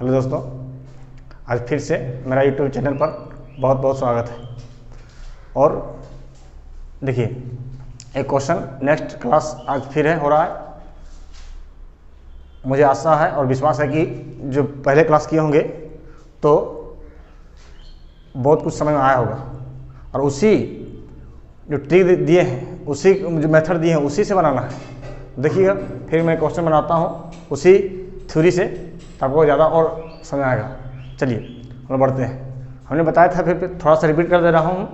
Hello दोस्तों, आज फिर से मेरा यूट्यूब चैनल पर बहुत बहुत स्वागत है। और देखिए, एक क्वेश्चन नेक्स्ट क्लास आज फिर हो रहा है। मुझे आशा है और विश्वास है कि जो पहले क्लास किए होंगे तो बहुत कुछ समझ में आया होगा, और उसी जो ट्रिक दिए हैं, उसी जो मेथड दिए हैं, उसी से बनाना है। देखिएगा, फिर मैं क्वेश्चन बनाता हूँ उसी थ्योरी से, आपको ज़्यादा और समझ आएगा। चलिए हम बढ़ते हैं। हमने बताया था, फिर थोड़ा सा रिपीट कर दे रहा हूँ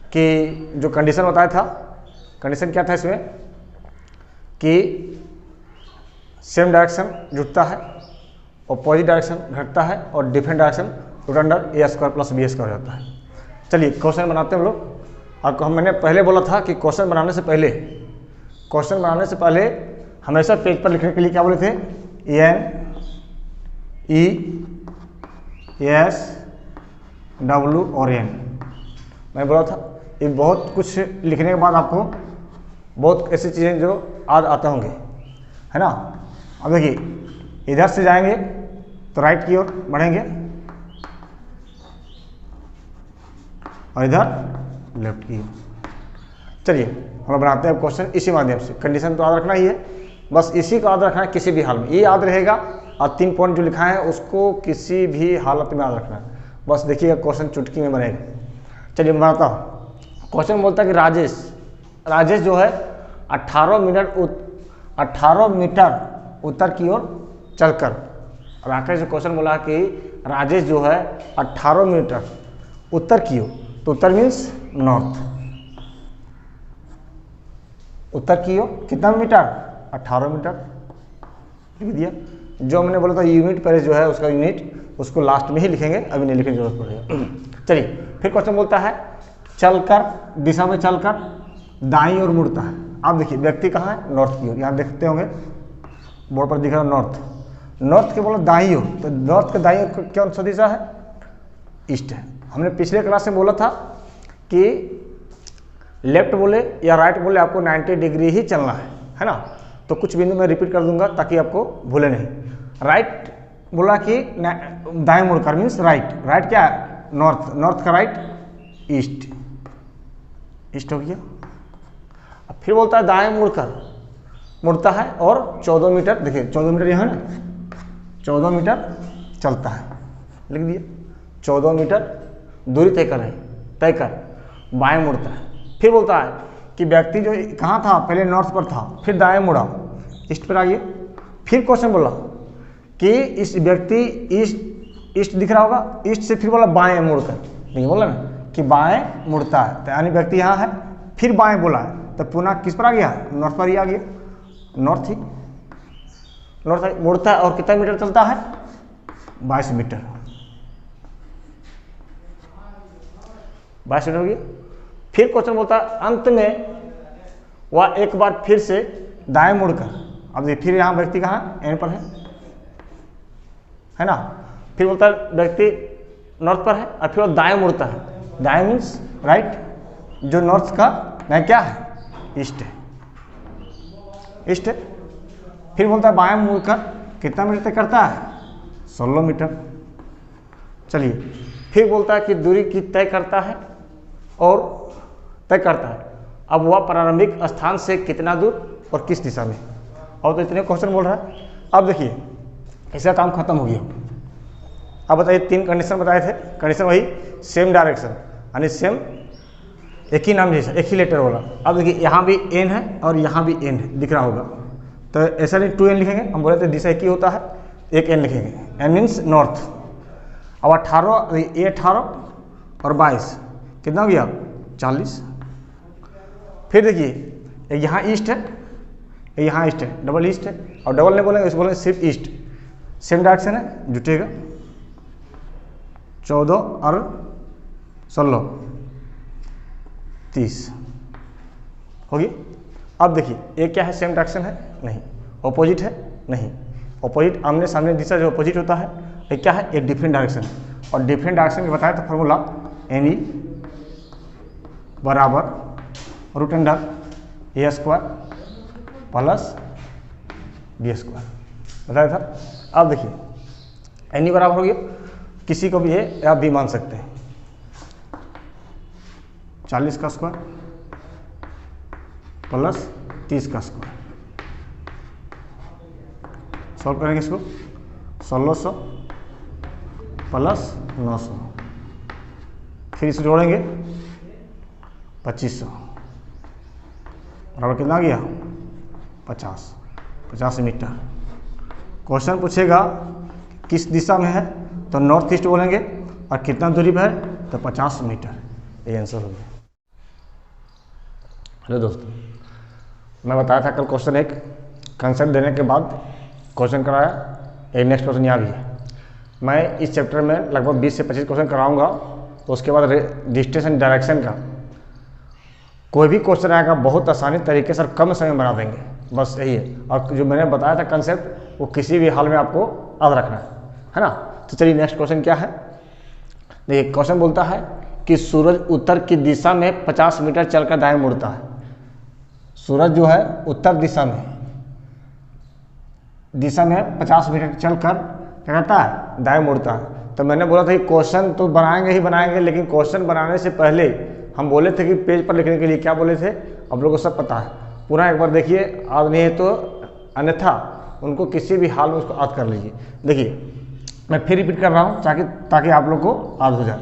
कि जो कंडीशन बताया था, कंडीशन क्या था इसमें कि सेम डायरेक्शन जुटता है, अपोजिट डायरेक्शन घटता है, और डिफरेंट डायरेक्शन रूट अंडर ए स्क्वायर प्लस बी स्क्वायर होता है। चलिए क्वेश्चन बनाते हैं हम लोग। और मैंने पहले बोला था कि क्वेश्चन बनाने से पहले हमेशा पेज पर लिखने के लिए क्या बोले थे, NES W और N मैं बोला था। ये बहुत कुछ लिखने के बाद आपको बहुत ऐसी चीज़ें जो आज आते होंगे, है ना। अब देखिए, इधर से जाएंगे तो राइट की ओर बढ़ेंगे और इधर लेफ्ट की ओर। चलिए हम बनाते हैं क्वेश्चन इसी माध्यम से। कंडीशन तो याद रखना ही है, बस इसी को याद रखना है किसी भी हाल में, ये याद रहेगा। और 3 पॉइंट जो लिखा है उसको किसी भी हालत में याद रखना है। बस देखिएगा, क्वेश्चन चुटकी में बनेगा। चलिए मैं बताता हूँ। क्वेश्चन बोलता है कि राजेश जो है 18 मीटर उत्तर की ओर चलकर। और आखिर जो क्वेश्चन बोला कि राजेश जो है 18 मीटर उत्तर की ओर, तो उत्तर मीन्स नॉर्थ। उत्तर की ओर कितना मीटर, 18 मीटर लिख दिया। जो मैंने बोला था यूनिट पहले जो है उसका यूनिट, उसको लास्ट में ही लिखेंगे, अभी नहीं लिखने की जरूरत पड़ेगा। चलिए फिर क्वेश्चन बोलता है चलकर, दिशा में चलकर दाईं ओर मुड़ता है। अब देखिए, व्यक्ति कहाँ है, नॉर्थ की ओर। यहाँ देखते होंगे बोर्ड पर दिख रहा है नॉर्थ के बोला दाईं ओर, तो नॉर्थ के दाईं ओर कौन सा दिशा है, ईस्ट है। हमने पिछले क्लास में बोला था कि लेफ्ट बोले या राइट बोले आपको 90 डिग्री ही चलना है ना। तो कुछ बिंदु मैं रिपीट कर दूंगा ताकि आपको भूले नहीं। राइट बोला कि दाएं मुड़कर मीन्स राइट क्या है, नॉर्थ का राइट ईस्ट हो गया। अब फिर बोलता है दाएं मुड़ता है और 14 मीटर, देखिए 14 मीटर यहाँ ना, 14 मीटर चलता है, लिख दिया। 14 मीटर दूरी तय कर बाएं मुड़ता है। फिर बोलता है कि व्यक्ति जो कहाँ था, पहले नॉर्थ पर था, फिर दाएं मुड़ा, ईस्ट पर आ गया। फिर क्वेश्चन बोला कि इस व्यक्ति ईस्ट दिख रहा होगा, ईस्ट से फिर बोला बाएं मुड़कर, नहीं बोला ना कि बाएं मुड़ता है, तो यानी व्यक्ति यहाँ है, फिर बाएं बोला है, तो पुनः किस पर आ गया, नॉर्थ पर ही आ गया। नॉर्थ मुड़ता है और कितना मीटर चलता है, 22 मीटर। 22 मीटर हो गया। फिर क्वेश्चन बोलता है अंत में वह एक बार फिर से दाएं मुड़कर, अब देखिए फिर यहाँ व्यक्ति कहाँ, एन पर है ना। फिर बोलता है व्यक्ति नॉर्थ पर है और फिर वो दाएं मुड़ता है, दाएं मीन्स राइट, जो नॉर्थ का दाएं क्या है, ईस्ट है। फिर बोलता है बाएं मुड़कर कितना मीटर तय करता है, 16 मीटर। चलिए फिर बोलता है कि दूरी की तय करता है। अब वह प्रारंभिक स्थान से कितना दूर और किस दिशा में। और तो इतने क्वेश्चन बोल रहा है। अब देखिए, इसका काम खत्म हो गया। अब बताइए, 3 कंडीशन बताए थे। कंडीशन वही सेम डायरेक्शन, यानी सेम एक ही नाम जैसा, एक ही लेटर वाला। अब देखिए, यहाँ भी एन है और यहाँ भी एन है, दिख रहा होगा। तो ऐसा नहीं 2n लिखेंगे, हम बोले थे दिशा एक ही होता है, एक n लिखेंगे, n मीन्स नॉर्थ। अब 18 और 22 कितना हो गया, 40। फिर देखिए, यहाँ ईस्ट है, यहाँ ईस्ट है, डबल ईस्ट है, और डबल नहीं बोलेंगे, इसको बोलेंगे सिर्फ ईस्ट। सेम डायरेक्शन है, जुटेगा। 14 और 16 30 होगी। अब देखिए, एक क्या है, सेम डायरेक्शन है, नहीं। ऑपोजिट है, नहीं। ऑपोजिट आमने सामने दिशा जो ऑपोजिट होता है, एक क्या है, एक डिफरेंट डायरेक्शन है। और डिफरेंट डायरेक्शन के बताया तो फॉर्मूला NE बराबर रूट अंडर ए स्क्वायर प्लस बी स्क्वायर बताया था। अब देखिए, एन बराबर हो गया, किसी को भी ए या बी मान सकते हैं। 40 का स्क्वायर प्लस 30 का स्क्वायर, सॉल्व करेंगे इसको। 1600 प्लस 900, फिर इसे जोड़ेंगे 2500 बराबर कितना आ गया 50 मीटर। क्वेश्चन पूछेगा किस दिशा में है तो नॉर्थ ईस्ट बोलेंगे, और कितना दूरी पर है तो 50 मीटर, ये आंसर हो गया। हेलो दोस्तों, मैं बताया था कल क्वेश्चन एक कंसेप्ट देने के बाद क्वेश्चन कराया, एक नेक्स्ट क्वेश्चन यहाँ भी है। मैं इस चैप्टर में लगभग 20 से 25 क्वेश्चन कराऊंगा, तो उसके बाद डिस्टेंस एंड डायरेक्शन का कोई भी क्वेश्चन आएगा बहुत आसानी तरीके से कम समय में बना देंगे, बस यही है। और जो मैंने बताया था कंसेप्ट वो किसी भी हाल में आपको याद रखना है ना। तो चलिए नेक्स्ट क्वेश्चन क्या है, देखिए क्वेश्चन बोलता है कि सूरज उत्तर की दिशा में 50 मीटर चलकर दाएं मुड़ता है। सूरज जो है उत्तर दिशा में 50 मीटर चलकर क्या करता है दाएं मुड़ता है। तो मैंने बोला था कि क्वेश्चन तो बनाएंगे ही बनाएंगे, लेकिन क्वेश्चन बनाने से पहले हम बोले थे कि पेज पर लिखने के लिए क्या बोले थे आप लोगों को सब पता है। पूरा एक बार देखिए, याद नहीं है तो अन्यथा उनको किसी भी हाल में उसको याद कर लीजिए। देखिए मैं फिर रिपीट कर रहा हूँ ताकि आप लोग को याद हो जाए।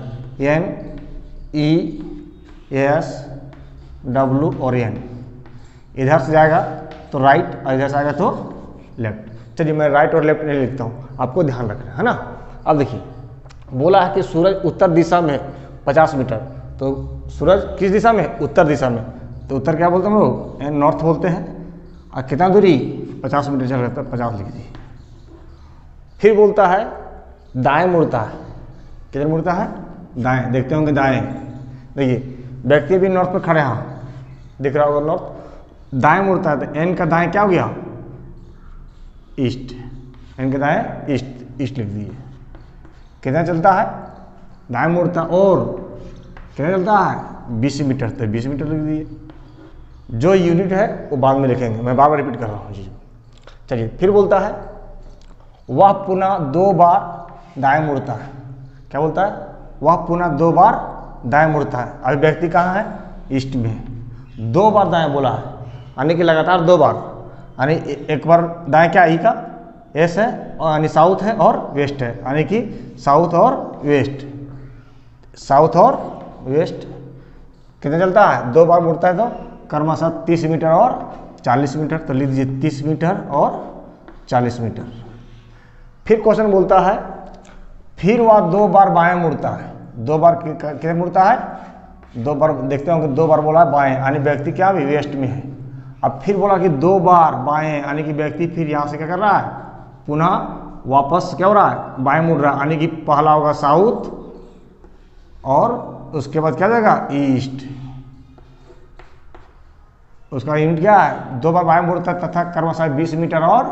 NESW और N इधर से जाएगा तो राइट और इधर से आएगा तो लेफ्ट। चलिए मैं राइट और लेफ्ट नहीं लिखता हूँ, आपको ध्यान रखना है ना। अब देखिए बोला है कि सूरज उत्तर दिशा में 50 मीटर, तो सूरज किस दिशा में उत्तर दिशा में, तो उत्तर क्या बोलते हैं हम लोग नॉर्थ बोलते हैं। और कितना दूरी 50 मीटर चल रहा है, 50 लिख दीजिए। फिर बोलता है दाएं मुड़ता है, किधर मुड़ता है दाएं, देखते होंगे दाएं। देखिए व्यक्ति भी नॉर्थ पर खड़े हैं, दिख रहा होगा नॉर्थ, दाएं मुड़ता है तो एन का दाएं क्या हो गया ईस्ट, एन का दाएं ईस्ट लिख दीजिए। कितना चलता है दाएं मुड़ता, और कितना चलता है 20 मीटर, तो 20 मीटर लिख दीजिए। जो यूनिट है वो बाद में लिखेंगे, मैं बार बार रिपीट कर रहा हूँ जी। चलिए फिर बोलता है वह पुनः 2 बार दाएं मुड़ता है। क्या बोलता है वह पुनः 2 बार दाएं मुड़ता है। अभी व्यक्ति कहाँ है ईस्ट में, 2 बार दाएं बोला है, यानी कि लगातार 2 बार, यानी एक बार दाएं क्या ई का एस है, और यानी साउथ है और वेस्ट है, यानी कि साउथ और वेस्ट कितना चलता है 2 बार मुड़ता है, तो क्रमशः 30 मीटर और 40 मीटर, तो लिख दीजिए 30 मीटर और 40 मीटर। फिर क्वेश्चन बोलता है फिर वह 2 बार बाएं मुड़ता है। 2 बार कितने मुड़ता है 2 बार, देखते होंगे 2 बार बोला बाएं, यानी व्यक्ति क्या भी वेस्ट में है। अब फिर बोला कि 2 बार बाएं, यानी कि व्यक्ति फिर यहाँ से क्या कर रहा है पुनः वापस क्या हो रहा है बाएं मुड़ रहा है, यानी कि पहला होगा साउथ और उसके बाद क्या जाएगा ईस्ट। उसका यूनिट क्या है 2 बार बाएं मुड़ता है तथा क्रमशः 20 मीटर और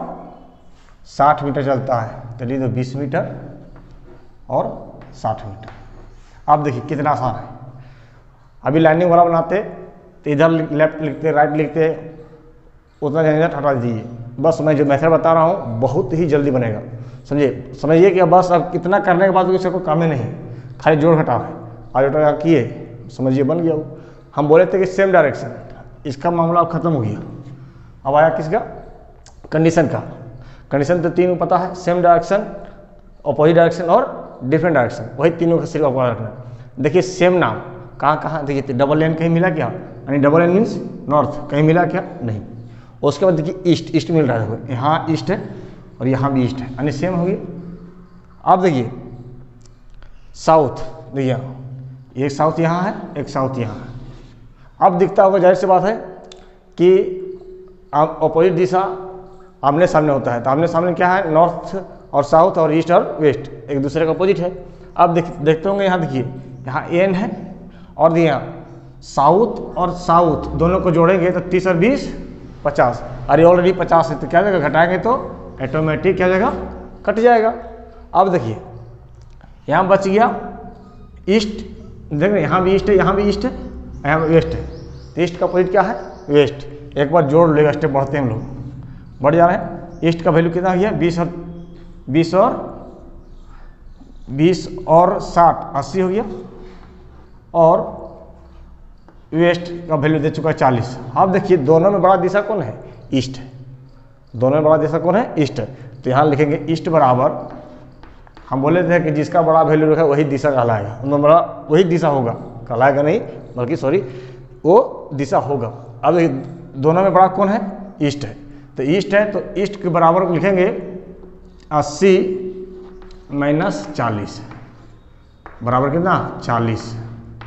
60 मीटर चलता है। चलिए तो 20 मीटर और 60 मीटर। अब देखिए कितना आसान है। अभी लाइनिंग वाला बनाते तो इधर लेफ्ट लिखते राइट लिखते, उतना झंझट हटा दीजिए। बस मैं जो मेथड बता रहा हूँ बहुत ही जल्दी बनेगा, समझिए कि बस अब कितना करने के बाद इससे कोई काम ही नहीं, खाली जोड़ घटाव है। आज जोड़ किए समझिए बन गया वो। हम बोले थे कि सेम डायरेक्शन, इसका मामला अब खत्म हो गया। अब आया किसका कंडीशन का। कंडीशन तो 3 पता है, सेम डायरेक्शन, अपोजिट डायरेक्शन और डिफरेंट डायरेक्शन, वही तीनों का सिर्फ आपको रखना है। देखिए सेम नाम कहाँ देखिए डबल एन कहीं मिला क्या, यानी डबल एन मीन्स नॉर्थ, कहीं मिला क्या नहीं। उसके बाद देखिए ईस्ट मिल रहा है, यहाँ ईस्ट है और यहाँ भी ईस्ट है, यानी सेम हो गया। अब देखिए साउथ, देखिए एक साउथ यहाँ है एक साउथ यहाँ है। अब दिखता होगा जाहिर सी बात है कि अपोजिट दिशा आमने सामने होता है, तो आमने सामने क्या है नॉर्थ और साउथ और ईस्ट और वेस्ट एक दूसरे का अपोजिट है। अब देखते होंगे यहाँ देखिए यहाँ एन है और यहाँ साउथ और साउथ दोनों को जोड़ेंगे तो 30 और 20 50, अरे ऑलरेडी 50 है तो क्या जाएगा घटाएंगे तो ऑटोमेटिक क्या जाएगा कट जाएगा। अब देखिए यहाँ बच गया ईस्ट, देख रहे यहाँ भी ईस्ट है यहाँ भी ईस्ट है यहाँ भी वेस्ट है, तो ईस्ट का अपोजिट क्या है वेस्ट। एक बार जोड़ लेगा, स्टेप बढ़ते हैं हम लोग, बढ़ जा रहे हैं। ईस्ट का वैल्यू कितना गया 20 और 20 और 60 80 हो गया, और वेस्ट का वैल्यू दे चुका है 40। अब देखिए दोनों में बड़ा दिशा कौन है, ईस्ट है। दोनों में बड़ा दिशा कौन है, ईस्ट है। तो यहाँ लिखेंगे ईस्ट बराबर, हम बोले थे कि जिसका बड़ा वैल्यू रखा वही दिशा कहलाएगा, उनमें बड़ा वही दिशा होगा, कहलाएगा नहीं बल्कि सॉरी वो दिशा होगा। अब दोनों में बड़ा कौन है, ईस्ट है। तो ईस्ट है तो ईस्ट के बराबर लिखेंगे 80 माइनस 40 बराबर कितना 40।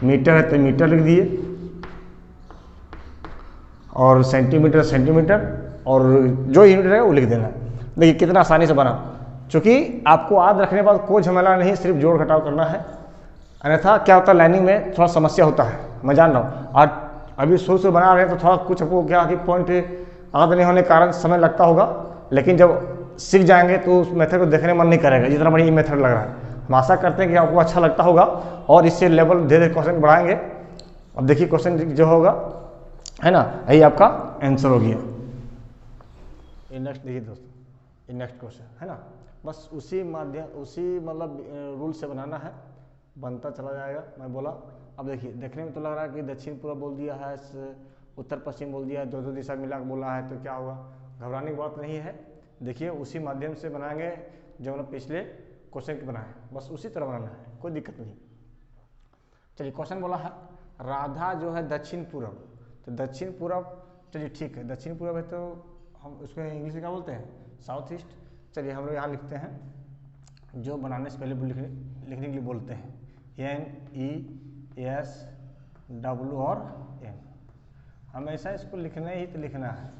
मीटर है तो मीटर लिख दिए, और सेंटीमीटर सेंटीमीटर, और जो यूनिट है वो लिख देना। देखिए कितना आसानी से बना, क्योंकि आपको याद रखने के बाद कोई झमेला नहीं, सिर्फ जोड़ घटाव करना है। अन्यथा क्या होता है लाइनिंग में थोड़ा समस्या होता है, मैं जान रहा हूँ। आज अभी शुरू से बना रहे हैं तो थोड़ा कुछ आपको क्या कि पॉइंट याद नहीं होने के कारण समय लगता होगा, लेकिन जब सीख जाएंगे तो उस मेथड को देखने मन नहीं करेगा, जितना बढ़िया मेथड लग रहा है। हम आशा करते हैं कि आपको अच्छा लगता होगा, और इससे लेवल धीरे धीरे क्वेश्चन बढ़ाएंगे। अब देखिए क्वेश्चन जो होगा है ना, यही आपका आंसर हो गया। नेक्स्ट देखिए दोस्तों, ये नेक्स्ट क्वेश्चन है ना, बस उसी मतलब रूल से बनाना है, बनता चला जाएगा। मैं बोला अब देखिए देखने में तो लग रहा है कि दक्षिण पूर्व बोल दिया है, उत्तर पश्चिम बोल दिया है, दो दिशा मिला बोला है, तो क्या होगा, घबराने की बात नहीं है। देखिए उसी माध्यम से बनाएंगे जो मतलब पिछले क्वेश्चन के बनाए, बस उसी तरह बनाना है, कोई दिक्कत नहीं। चलिए क्वेश्चन बोला है राधा जो है दक्षिण पूर्व, तो दक्षिण पूर्व, चलिए ठीक है दक्षिण पूर्व है तो हम उसको इंग्लिश में क्या बोलते हैं, साउथ ईस्ट। चलिए हम लोग यहाँ लिखते हैं, जो बनाने से पहले लिखने के लिए बोलते हैं NESW और N, हमेशा इसको लिखना ही तो लिखना है।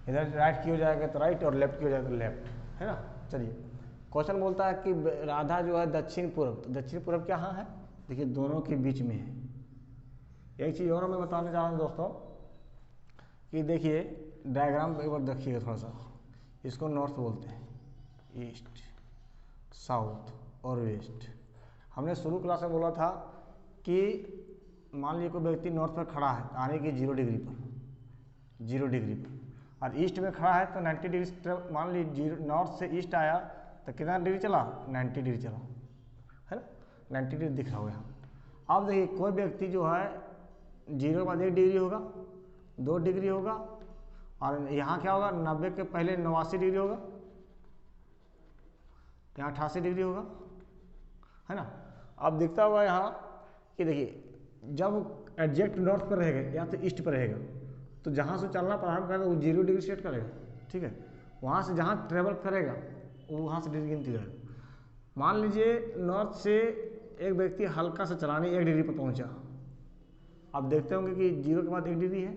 इधर राइट की हो जाएगा तो राइट, और लेफ्ट की हो जाएगा तो लेफ्ट, है ना। चलिए क्वेश्चन बोलता है कि राधा जो है दक्षिण पूर्व, तो दक्षिण पूर्व क्या हाँ है, देखिए दोनों के बीच में है। एक चीज़ और मैं बताना चाह रहा हूँ दोस्तों कि देखिए डायग्राम एक बार देखिएगा थोड़ा सा, इसको नॉर्थ बोलते हैं, ईस्ट, साउथ और वेस्ट। हमने शुरू क्लास में बोला था कि मान लीजिए कोई व्यक्ति नॉर्थ पर खड़ा है, आने की 0 डिग्री पर, 0 डिग्री पर, और ईस्ट में खड़ा है तो 90 डिग्री, मान लीजिए नॉर्थ से ईस्ट आया तो कितना डिग्री चला, 90 डिग्री चला, है ना, 90 डिग्री दिख रहा होगा यहाँ। अब देखिए कोई व्यक्ति जो है 0 के बाद 1 डिग्री होगा, 2 डिग्री होगा, और यहाँ क्या होगा 90 के पहले 89 डिग्री होगा, यहाँ 88 डिग्री होगा, है ना। अब दिखता हुआ यहाँ कि देखिए जब एग्जैक्ट नॉर्थ पर रहेगा या तो ईस्ट पर रहेगा, तो जहाँ से चलना प्रारंभ करेगा वो 0 डिग्री सेट करेगा, ठीक है। वहाँ से जहाँ ट्रेवल करेगा वो वहाँ से डिग्री गिनती रहेगा। मान लीजिए नॉर्थ से एक व्यक्ति हल्का सा चलाने 1 डिग्री पर पहुँचा, आप देखते होंगे कि 0 के बाद 1 डिग्री है,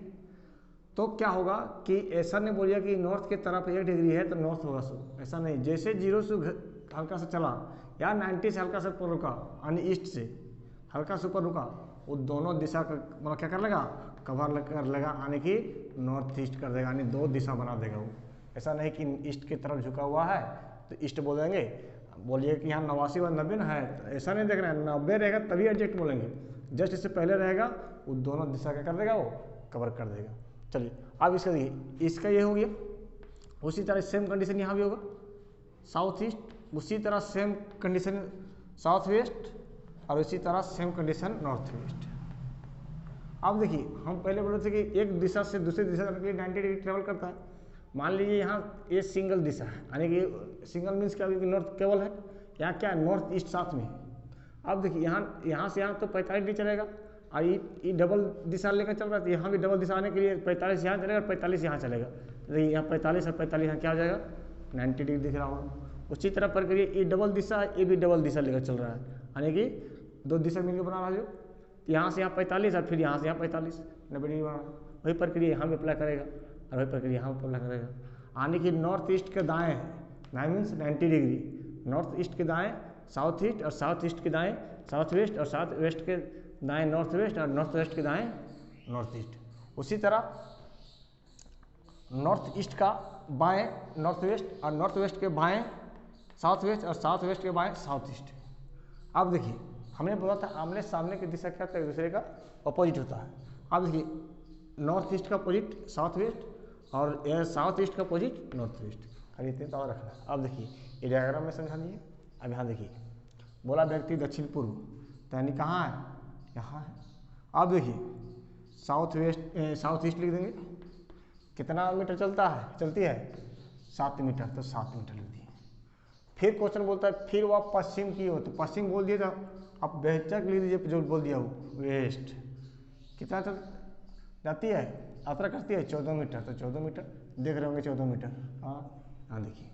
तो क्या होगा कि ऐसा नहीं बोलिए कि नॉर्थ की तरफ 1 डिग्री है तो नॉर्थ होगा, ऐसा नहीं। जैसे 0 से हल्का सा चला या 90 से हल्का सा ऊपर रुका, यानी ईस्ट से हल्का से ऊपर रुका, वो दोनों दिशा का मतलब क्या कर लेगा, कवर कर लेगा, यानी कि नॉर्थ ईस्ट कर देगा, यानी 2 दिशा बना देगा वो। ऐसा नहीं कि ईस्ट की तरफ झुका हुआ है तो ईस्ट बोल देंगे, बोलिए कि यहाँ 89 और 90 ना है, तो ऐसा नहीं देखना है, 90 रहेगा तभी एडजस्ट बोलेंगे, जस्ट इससे पहले रहेगा वो दोनों दिशा क्या कर देगा, वो कवर कर देगा। चलिए अब इसका देखिए, इसका ये हो गया, उसी तरह सेम कंडीशन यहाँ भी होगा, साउथ ईस्ट, उसी तरह सेम कंडीशन साउथ वेस्ट, और इसी तरह सेम कंडीशन नॉर्थ वेस्ट। अब देखिए हम पहले बोले थे कि एक दिशा से दूसरी दिशा के लिए 90 डिग्री ट्रेवल करता है। मान लीजिए यहाँ ये सिंगल दिशा है, यानी कि सिंगल मीन्स क्या, नॉर्थ केवल है, यहाँ क्या है नॉर्थ ईस्ट साथ में है। अब देखिए यहाँ से यहाँ तो 45 डिग्री चलेगा, और ये डबल दिशा लेकर चल रहा है, तो यहाँ भी डबल दिशा आने के लिए 45 यहाँ चलेगा और 45 यहाँ चलेगा, तो देखिए यहाँ 45 और 45 यहाँ क्या हो जाएगा, 90 डिग्री दिख रहा होगा। उसी तरह प्रक्रिया ये डबल दिशा है, ये भी डबल दिशा लेकर चल रहा है, यानी कि 2 दिशा मिलकर बना रहा है, जो यहाँ से यहाँ 45 और फिर यहाँ से यहाँ 45, 90 डिग्री बना रहा है। वही प्रक्रिया यहाँ भी अप्लाई करेगा और वही प्रक्रिया यहाँ अप्लाई करेगा, यानी कि नॉर्थ ईस्ट के दाएँ, दाएँ मीन्स 90 डिग्री, नॉर्थ ईस्ट के दाएँ साउथ ईस्ट, और साउथ ईस्ट के दाएँ साउथ वेस्ट, और साउथ वेस्ट के दाएँ नॉर्थ वेस्ट, और नॉर्थ वेस्ट के दाएँ नॉर्थ ईस्ट। उसी तरह नॉर्थ ईस्ट का बाएँ नॉर्थ वेस्ट, और नॉर्थ वेस्ट के बाएँ साउथ वेस्ट, और साउथ वेस्ट के बाएँ साउथ ईस्ट। अब देखिए हमने बोला था आमने सामने की दिशा क्या होता है, एक दूसरे का अपोजिट होता है। अब देखिए नॉर्थ ईस्ट का अपोजिट साउथ वेस्ट, और साउथ ईस्ट का अपोजिट नॉर्थ वेस्ट, खाली इतने तो रखना है। अब देखिए ये डायग्राम में समझा लीजिए, अब यहाँ देखिए, बोला व्यक्ति दक्षिण पूर्व, तो यानी कहाँ है, यहाँ है। अब देखिए साउथ ईस्ट लिख देंगे, कितना मीटर चलती है 7 मीटर, तो 7 मीटर लिख दिए। फिर क्वेश्चन बोलता है फिर वह पश्चिम की हो, तो पश्चिम बोल दिया था, अब बेहतर लिख दीजिए जो बोल दिया वो वेस्ट, कितना चल जाती है, यात्रा करती है 14 मीटर, तो 14 मीटर देख रहे होंगे 14 मीटर, हाँ देखिए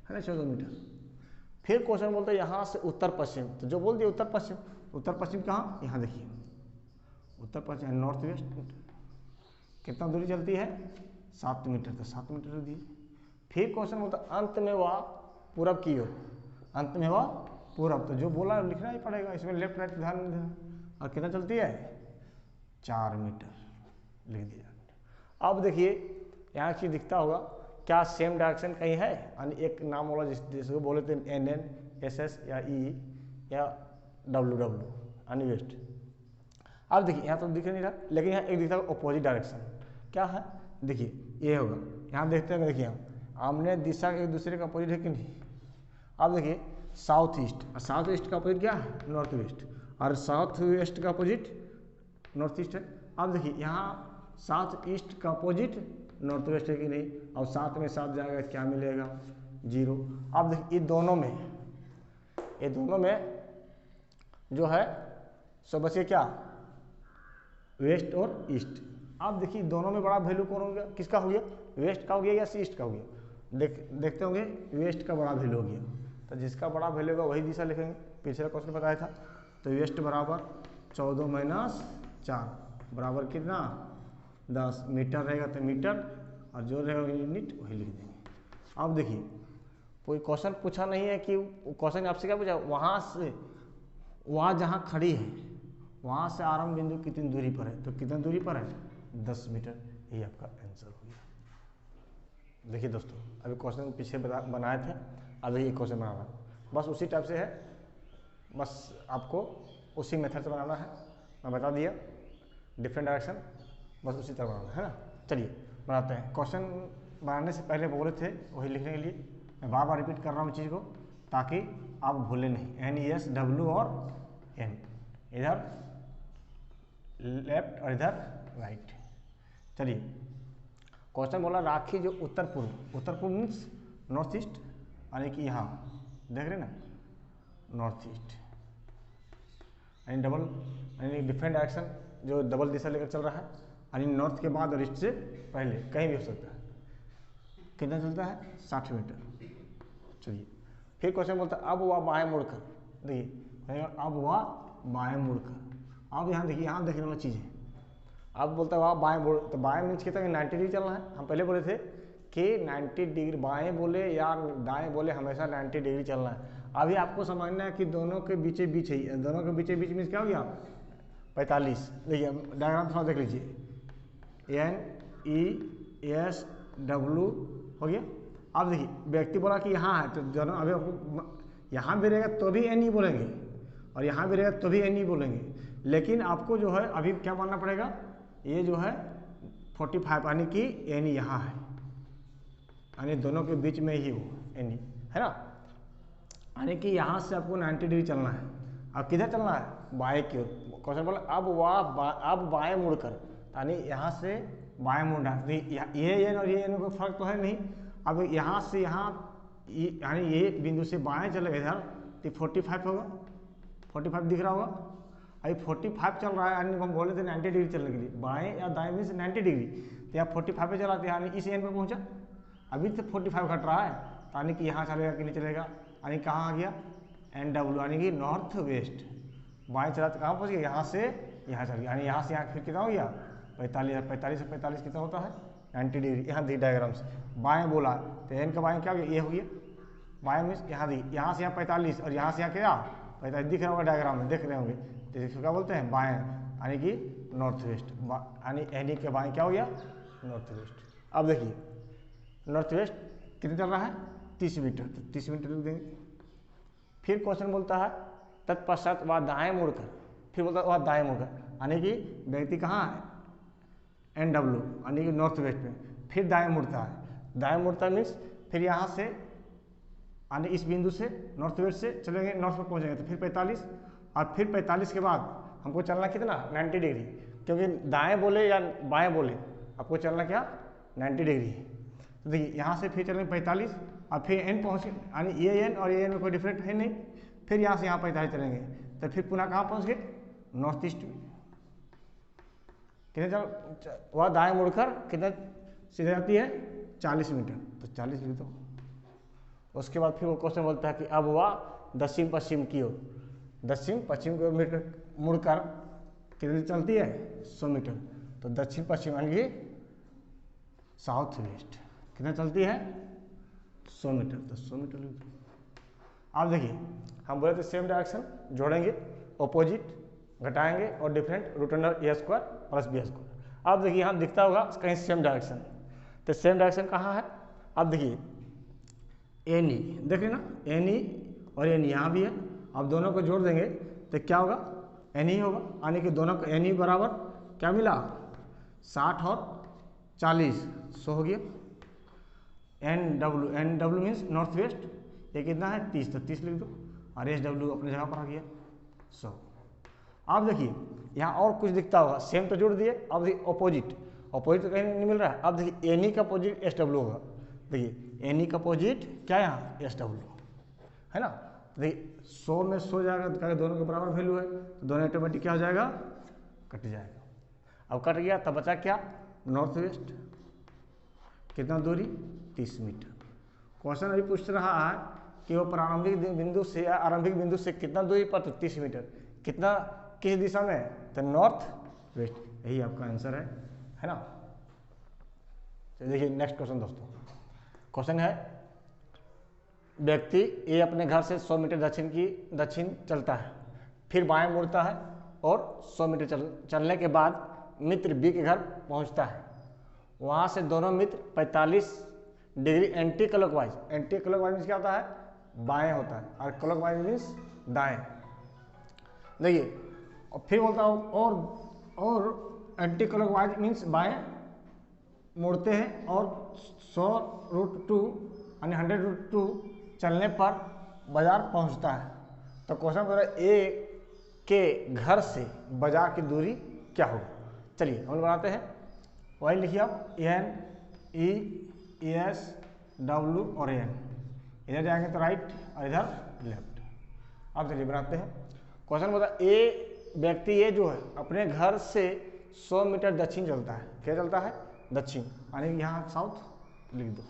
है ना 14 मीटर। फिर क्वेश्चन बोलता है यहाँ से उत्तर पश्चिम, तो जो बोल दिया उत्तर पश्चिम कहाँ, यहाँ देखिए उत्तर पश्चिम नॉर्थ वेस्ट, कितना दूरी चलती है 7 मीटर, तो 7 मीटर दिए। फिर क्वेश्चन बोलता है अंत में वह पूरब की ओर, अंत में वह पूरब, तो जो बोला लिखना ही पड़ेगा, इसमें लेफ्ट राइट ध्यान नहीं देना। और कितना चलती है 4 मीटर लिख दिया। अब देखिए यहाँ चीज दिखता होगा, क्या सेम डायरेक्शन कहीं है, यानी एक नाम वाला जिसको बोले थे NN SS या E या WW यानी वेस्ट। अब देखिए यहाँ तो दिख नहीं रहा, लेकिन यहाँ एक दिखता है अपोजिट डायरेक्शन, क्या है देखिए ये होगा, यहाँ देखते हैं, देखिए आमने दिशा एक दूसरे का अपोजिट है कि नहीं। अब देखिए साउथ ईस्ट का अपोजिट क्या है, नॉर्थ वेस्ट, और साउथ वेस्ट का अपोजिट नॉर्थ ईस्ट है। अब देखिए यहाँ साउथ ईस्ट का अपोजिट नॉर्थ वेस्ट है कि नहीं, और 7 में 7 जाएगा क्या मिलेगा 0। अब देखिए ये दोनों में जो है सो बचे क्या, वेस्ट और ईस्ट। अब देखिए दोनों में बड़ा वैल्यू कौन हो गया, किसका हो गया, वेस्ट का हो गया या ईस्ट का हो गया, देखते होंगे वेस्ट का बड़ा वैल्यू हो गया, तो जिसका बड़ा वैल्यू होगा वही दिशा लिखेंगे, पिछले क्वेश्चन बताया था। तो वेस्ट बराबर 14 - 4 बराबर कितना 10 मीटर रहेगा, तो मीटर, और जो रहेगा यूनिट वही लिख देंगे। अब देखिए कोई क्वेश्चन पूछा नहीं है कि क्वेश्चन आपसे क्या पूछा, वहाँ जहाँ खड़ी है वहाँ से आरंभ बिंदु कितनी दूरी पर है, तो कितनी दूरी पर है 10 मीटर, यही आपका आंसर हो गया। देखिए दोस्तों अभी क्वेश्चन पीछे बनाए थे, अभी ये क्वेश्चन बनाना है, बस उसी टाइप से है, बस आपको उसी मेथड से बनाना है, मैं बता दिया डिफरेंट डायरेक्शन, बस उसी तरह बनाना है ना। चलिए बनाते हैं। क्वेश्चन बनाने से पहले बोले थे वही लिखने के लिए मैं बार बार रिपीट कर रहा हूँ चीज़ को, ताकि आप भूलें नहीं। NESW और N, इधर लेफ्ट और इधर राइट। चलिए क्वेश्चन बोला राखी जो उत्तर पूर्व मीन्स नॉर्थ ईस्ट, यानी कि यहाँ देख रहे ना नॉर्थ ईस्ट, यानी यानी डिफरेंट डायरेक्शन जो डबल दिशा लेकर चल रहा है, यानी नॉर्थ के बाद और ईस्ट से पहले कहीं भी हो सकता है। कितना चलता है 60 मीटर। चलिए फिर क्वेश्चन बोलता है अब वह बाएं मुड़कर, देखिए अब वह बाएं मुड़कर, अब यहाँ देखिए यहाँ देखने वाला चीज़ है, अब बोलता है वह बाएं मुड़, तो बाएं मीन्स कितना 90 डिग्री चलना है। हम पहले बोले थे कि 90 डिग्री बाएं बोले या दाएं बोले हमेशा 90 डिग्री चलना है। अभी आपको समझना है कि दोनों के बीचे बीच है, दोनों के बीचे बीच मीन्स क्या हो गया 45। देखिए डायग्राम थोड़ा देख लीजिए, NESW हो गया। अब देखिए व्यक्ति बोला कि यहाँ है, तो दोनों अभी आपको यहाँ भी रहेगा तो भी NE बोलेंगे और यहाँ भी रहेगा तो भी NE बोलेंगे, लेकिन आपको जो है अभी क्या मानना पड़ेगा, ये जो है 45 यानी कि NE यहाँ है, यानी दोनों के बीच में ही वो NE है ना, यानी कि यहाँ से आपको 90 डिग्री चलना है। अब किधर चलना है, बाएं की ओर। क्वेश्चन बोला अब बाएं मुड़कर, यानी यहाँ से बाएं मुड़ना, ये और ये कोई फर्क तो है नहीं। अब यहाँ से यहाँ यानी ये बिंदु से बाएं चलेगा इधर तो 45 होगा, 45 दिख रहा होगा। अभी 45 चल रहा है, यानी हम बोले थे 90 डिग्री चलने के लिए, बाएं या दाएं मीन्स 90 डिग्री, तो यहाँ 45 पे चलाते हैं, यानी इस एंड पे पहुँचा। अभी तो 45 घट रहा है, यानी कि यहाँ चलेगा कि नहीं चलेगा, यानी कहाँ आ गया NW, यानी कि नॉर्थ वेस्ट। बाएं चला तो कहाँ पहुँच गया, यहाँ से यहाँ चल गया, यानी यहाँ से यहाँ फिर कितना हो गया 45 से 45 कितना होता है 90 डिग्री। यहाँ दी डायग्राम से बाएं बोला तो एन का बाएं क्या हो गया, ये हो गया बाएं मीन्स यहाँ दी, यहाँ से यहाँ 45 और यहाँ से यहाँ क्या 45 दिख रहा होगा डायग्राम में, देख रहे होंगे, तो इसको क्या बोलते हैं बाएं, यानी कि नॉर्थ वेस्ट, यानी एन के बाएं क्या हो गया नॉर्थ वेस्ट। अब देखिए नॉर्थ वेस्ट कितने चल रहा है 30 मीटर, तो 30 मीटर लिख देंगे। फिर क्वेश्चन बोलता है तत्पश्चात वह दाएं मुड़कर, फिर बोलता है वह दाएं मुड़कर, यानी कि व्यक्ति कहाँ है NW, यानी कि नॉर्थ वेस्ट में, फिर दाएं मुड़ता है। दाएं मुड़ता मीन्स फिर यहाँ से यानी इस बिंदु से नॉर्थ वेस्ट से चलेंगे, नॉर्थ पर पहुँचेंगे तो फिर 45, और फिर 45 के बाद हमको चलना कितना 90 डिग्री, क्योंकि दाएं बोले या बाएं बोले आपको चलना क्या 90 डिग्री है। तो देखिए यहाँ से फिर चलेंगे 45 और फिर एन पहुँच, यानी ये एन और ये एन में कोई डिफरेंट है नहीं, फिर यहाँ से यहाँ 45 चलेंगे तो फिर पुनः कहाँ पहुँच गए नॉर्थ ईस्ट में। कितने चल वह दाएँ मुड़कर कितने सीधे जाती है 40 मीटर, तो 40 लिख दो। उसके बाद फिर वो क्वेश्चन बोलता है कि अब वह दक्षिण पश्चिम की ओर, दक्षिण पश्चिम की ओर मुड़कर कितनी चलती है 100 मीटर, तो दक्षिण पश्चिम यानी कि साउथ वेस्ट कितना चलती है 100 मीटर, तो 100 मीटर लिख दो। अब देखिए हम बोले थे सेम डायरेक्शन जोड़ेंगे, ऑपोजिट घटाएंगे और डिफरेंट रूट अंडर ए स्क्वायर प्लस बी स्क्वायर। अब देखिए यहाँ दिखता होगा कहीं सेम डायरेक्शन, तो सेम डायरेक्शन कहाँ है। अब देखिए एन ई देख रहे ना, एन ई और एन यहाँ भी है, अब दोनों को जोड़ देंगे तो क्या होगा एन ई होगा, यानी कि दोनों को एन ई बराबर क्या मिला 60 और 40 100 हो गया। N W means north west, ये कितना है 30, तो 30 लिख दो, और एस डब्ल्यू अपनी जगह पर आ गया 100। अब देखिए यहाँ और कुछ दिखता होगा, सेम तो जोड़ दिए, अब देखिए अपोजिट, अपोजिट तो कहीं नहीं मिल रहा है। अब देखिए एन ई का अपोजिट एस डब्ल्यू होगा, देखिए एन ई का अपोजिट क्या है यहाँ एस डब्ल्यू है ना। देखिए 100 में 100 जाएगा तो दोनों के बराबर वैल्यू है, तो दोनों ऑटोमेटिक क्या हो जाएगा कट जाएगा। अब कट गया तब बचा क्या नॉर्थ वेस्ट, कितना दूरी 30 मीटर। क्वेश्चन अभी पूछ रहा है कि वो प्रारंभिक बिंदु से या आरंभिक बिंदु से कितना दूरी पर, तो 30 मीटर, कितना किस दिशा में, तो नॉर्थ वेस्ट, यही आपका आंसर है ना। तो देखिए नेक्स्ट क्वेश्चन दोस्तों, क्वेश्चन है व्यक्ति ए अपने घर से 100 मीटर दक्षिण चलता है, फिर बाएं मुड़ता है और 100 मीटर चलने के बाद मित्र बी के घर पहुंचता है। वहां से दोनों मित्र 45 degree anti clockwise, anti clockwise means क्या होता है बाएं होता है, और क्लॉकवाइज मीन्स दाएं। देखिए और फिर बोलता हूँ और एंटी क्लॉकवाइज मीन्स बाएं मुड़ते हैं और 100√2 यानी 100√2 चलने पर बाजार पहुंचता है। तो क्वेश्चन बोल रहा है ए के घर से बाजार की दूरी क्या होगी। चलिए हम बनाते हैं, वही लिखिए आप एन ई एस डब्ल्यू और एन, इधर जाएंगे तो राइट और इधर लेफ्ट। अब चलिए बनाते हैं। क्वेश्चन बोलता है ए व्यक्ति ये जो है अपने घर से 100 मीटर दक्षिण चलता है, क्या चलता है दक्षिण, यानी यहाँ साउथ लिख दो,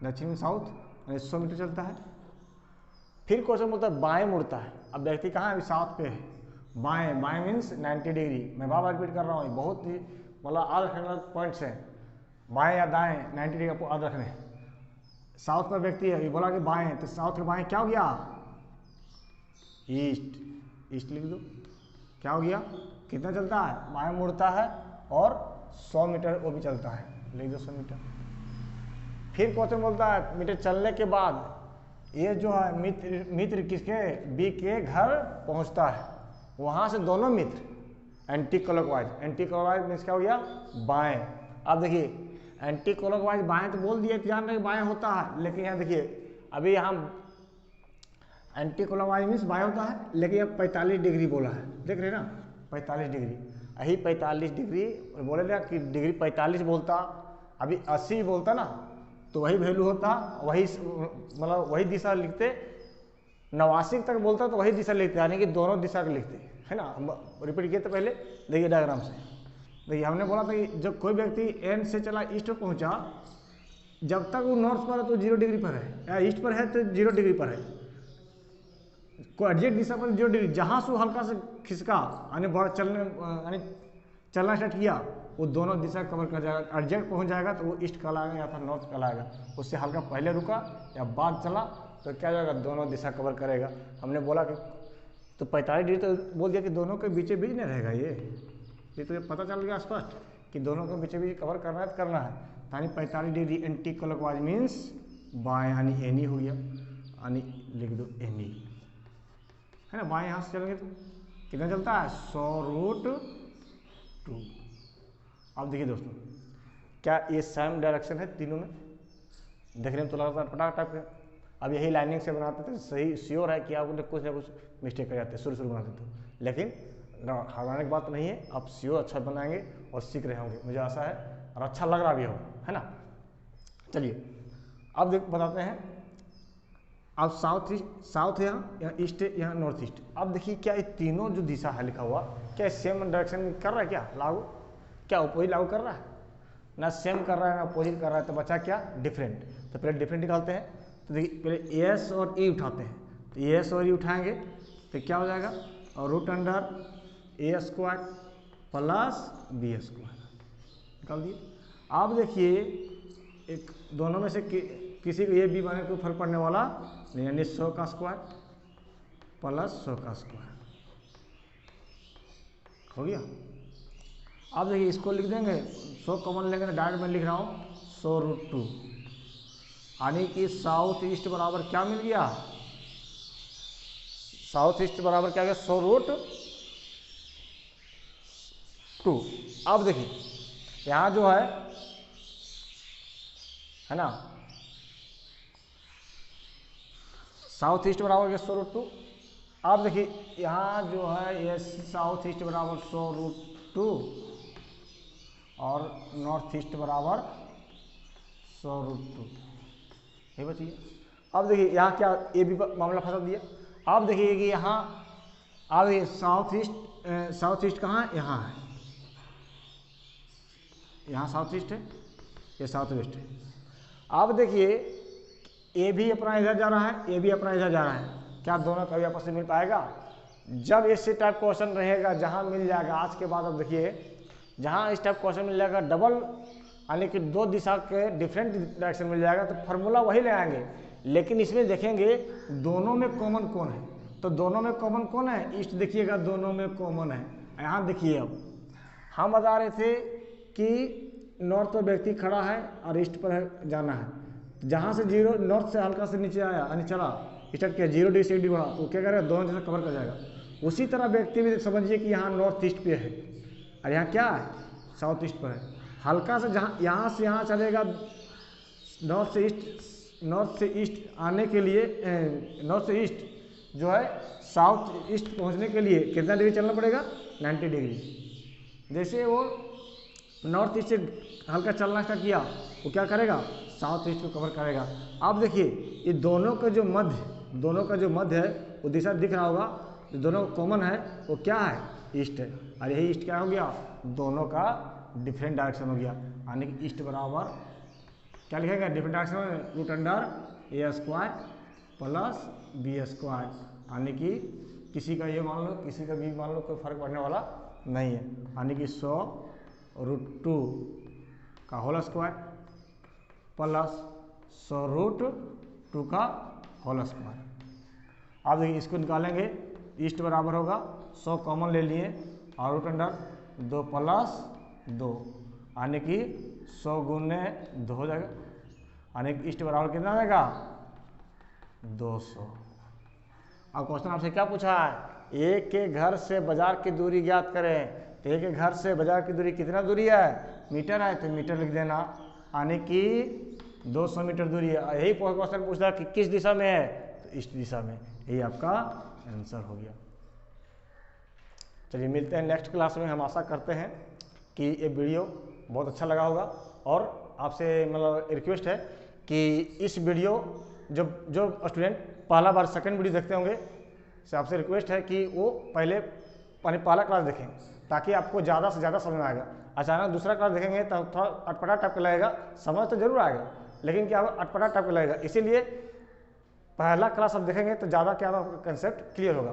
दक्षिण में साउथ यानी 100 मीटर चलता है। फिर क्वेश्चन बोलता है बाएं मुड़ता है। अब व्यक्ति कहाँ है अभी साउथ पे है, बाएं, बाएं मीन्स 90 डिग्री। मैं बार बार रिपीट कर रहा हूँ, बहुत ही मतलब याद रखने वाले पॉइंट्स हैं, बाएं या दाएं 90 डिग्री आपको याद रखने। साउथ पर व्यक्ति है, ये बोला कि बाएं, तो साउथ के बाएं क्या हो गया ईस्ट, ईस्ट लिख दो। क्या हो गया कितना चलता है बाएं मुड़ता है और 100 मीटर वो भी चलता है, लिख दो 100 मीटर। फिर क्वेश्चन बोलता है मीटर चलने के बाद ये जो है मित्र किसके बी के घर पहुंचता है, वहां से दोनों मित्र anti clockwise, anti clockwise means क्या हो गया बाएं। अब देखिए एंटी क्लॉकवाइज बाएं तो बोल दिए, ध्यान रहे बाएं होता है, लेकिन यहाँ देखिए अभी यहाँ एंटी क्लॉकवाइज मीन्स बाएं होता है, लेकिन यहाँ 45 डिग्री बोला है, देख रहे ना 45 डिग्री, यही 45 डिग्री बोले ना कि डिग्री 45 बोलता, अभी 80 बोलता ना तो वही वैल्यू होता, वही मतलब वही दिशा लिखते, 89 तक बोलता तो वही दिशा लिखते, यानी कि दोनों दिशा के लिखते है ना। हम रिपीट किए तो पहले देखिए डायग्राम से। देखिए हमने बोला था कि जब कोई व्यक्ति एन से चला ईस्ट पर पहुंचा, जब तक वो नॉर्थ पर है तो 0 डिग्री पर है, या ईस्ट पर है तो 0 डिग्री पर है, कोई एडजेक्ट दिशा पर 0 डिग्री, जहाँ से हल्का से खिसका यानी बढ़ चलना स्टार्ट किया, वो दोनों दिशा कवर कर जाएगा। एडजेक्ट पहुंच जाएगा तो वो ईस्ट कहलाएगा या फिर नॉर्थ कहलाएगा, उससे हल्का पहले रुका या बाद चला तो क्या जाएगा दोनों दिशा कवर करेगा। हमने बोला कि तो 45 डिग्री तो बोल दिया कि दोनों के बीच बीच नहीं रहेगा, ये तो पता चल गया स्पष्ट कि दोनों के बीच बीच कवर करना है तो करना है, यानी 45 डिग्री एंटी क्लॉकवाइज मीन्स बाएं, यानी एनी हो गया, यानी लिख दो एनी है ना। बाएं यहाँ से चलेंगे तो कितना चलता है 100√2। अब देखिए दोस्तों क्या ये सेम डायरेक्शन है तीनों में, देखने में तो लगातार पटाख टाइप का, अब यही लाइनिंग से बनाते थे, सही श्योर है कि आप कुछ ना कुछ मिस्टेक कर जाते हैं शुरू बनाते तो, लेकिन हराने की बात नहीं है, आप श्योर अच्छा बनाएंगे और सीख रहे होंगे, मुझे आशा है, और अच्छा लग रहा भी हो, है ना। चलिए अब बताते हैं, अब साउथ यहाँ ईस्ट है, यहाँ नॉर्थ ईस्ट। अब देखिए क्या ये तीनों जो दिशा है लिखा हुआ, क्या सेम डायरेक्शन में कर रहा है, क्या लागू, क्या अपोजिट लागू कर रहा है, ना सेम कर रहा है ना अपोजिट कर रहा है, तो बचा क्या, डिफरेंट। तो पहले डिफरेंट निकालते हैं, तो देखिए पहले एस और ई उठाते हैं, तो एस और ई उठाएंगे तो क्या हो जाएगा, और रूट अंडर ए स्क्वायर प्लस बी स्क्वायर निकाल दिए। अब देखिए एक दोनों में से किसी को ए बी बने कोई फर्क पड़ने वाला नहीं, यानी 100 का स्क्वायर प्लस 100 का स्क्वायर हो गया। अब देखिए इसको लिख देंगे, 100 कॉमन लेंगे तो डायरेक्ट में लिख रहा हूँ 100√2, यानी कि साउथ ईस्ट बराबर क्या मिल गया, साउथ ईस्ट बराबर क्या गया, 100√2। अब देखिए यहाँ जो है ना, साउथ ईस्ट बराबर गया 100√2। अब देखिए यहाँ जो है ये साउथ ईस्ट बराबर 100√2 और नॉर्थ ईस्ट बराबर 100√2, ये बचिए। अब देखिए यहाँ क्या ये भी मामला फंसा दिया। अब देखिए कि यहाँ अब ये साउथ ईस्ट कहाँ है, यहाँ है, यहाँ साउथ ईस्ट है, ये साउथ वेस्ट है। अब देखिए ए भी अपना इधर जा रहा है, ए भी अपना इधर जा रहा है, क्या दोनों कभी आपस में मिल पाएगा, जब इसी टाइप क्वेश्चन रहेगा जहाँ मिल जाएगा। आज के बाद अब देखिए जहाँ इस टाइप क्वेश्चन मिल जाएगा डबल, यानी कि दो दिशा के डिफरेंट डायरेक्शन मिल जाएगा, तो फार्मूला वही लगाएंगे, लेकिन इसमें देखेंगे दोनों में कॉमन कौन है। तो दोनों में कॉमन कौन है, ईस्ट देखिएगा दोनों में कॉमन है। यहाँ देखिए अब हम बता रहे थे कि नॉर्थ पर व्यक्ति खड़ा है और ईस्ट पर जाना है, जहाँ से जीरो नॉर्थ से हल्का से नीचे आया यानी चला स्टार्ट किया 0 डिग्री से 1 डिग्री बढ़ा, तो क्या करेगा, दोनों जैसा कवर कर जाएगा। उसी तरह व्यक्ति भी समझिए कि यहाँ नॉर्थ ईस्ट पे है और यहाँ क्या है, साउथ ईस्ट पर है। हल्का से जहाँ यहाँ से यहाँ चलेगा नॉर्थ से ईस्ट आने के लिए, नॉर्थ से ईस्ट जो है साउथ ईस्ट पहुँचने के लिए कितना डिग्री चलना पड़ेगा, 90 डिग्री। जैसे वो नॉर्थ ईस्ट से हल्का चलना स्टार्ट किया, वो क्या करेगा, साउथ ईस्ट को कवर करेगा। अब देखिए ये दोनों का जो मध्य है वो दिशा दिख रहा होगा, जो दोनों कॉमन है वो क्या है, ईस्ट है, और यही ईस्ट क्या हो गया, दोनों का डिफरेंट डायरेक्शन हो गया, यानी कि ईस्ट बराबर क्या लिखेगा, डिफरेंट डायरेक्शन में रूट अंडर ए स्क्वायर प्लस बी स्क्वायर, यानी कि किसी का ये मान लो किसी का भी मान लो, कोई फर्क पड़ने वाला नहीं है, यानी कि 100√2 का होल स्क्वायर प्लस 100√2 का होल स्क्वायर। अब देखिए इसको निकालेंगे, ईस्ट बराबर होगा 100 कॉमन ले लिए और रूट अंडर 2 प्लस 2, यानी कि 100 गुने 2 हो जाएगा, यानी कि ईस्ट बराबर कितना आएगा, 200। अब क्वेश्चन आपसे क्या पूछा है, एक के घर से बाजार की दूरी ज्ञात करें। तो एक के घर से बाजार की दूरी कितना दूरी है, मीटर है, तो मीटर लिख देना, यानी कि 200 मीटर दूरी है। यही क्वेश्चन पूछता है कि किस दिशा में है, तो ईस्ट दिशा में, यही आपका आंसर हो गया। चलिए मिलते हैं नेक्स्ट क्लास में। हम आशा करते हैं कि ये वीडियो बहुत अच्छा लगा होगा, और आपसे मतलब रिक्वेस्ट है कि इस वीडियो जो स्टूडेंट पहला बार सेकंड वीडियो देखते होंगे, से आपसे रिक्वेस्ट है कि वो पहला क्लास देखें, ताकि आपको ज़्यादा से ज़्यादा समझ में आएगा। अचानक दूसरा क्लास देखेंगे तो थोड़ा अटपटा टाइप का लगेगा, समझ तो जरूर आएगा लेकिन क्या अटपटा टाइप का लगेगा। इसीलिए पहला क्लास आप देखेंगे तो ज़्यादा क्या कंसेप्ट क्लियर होगा।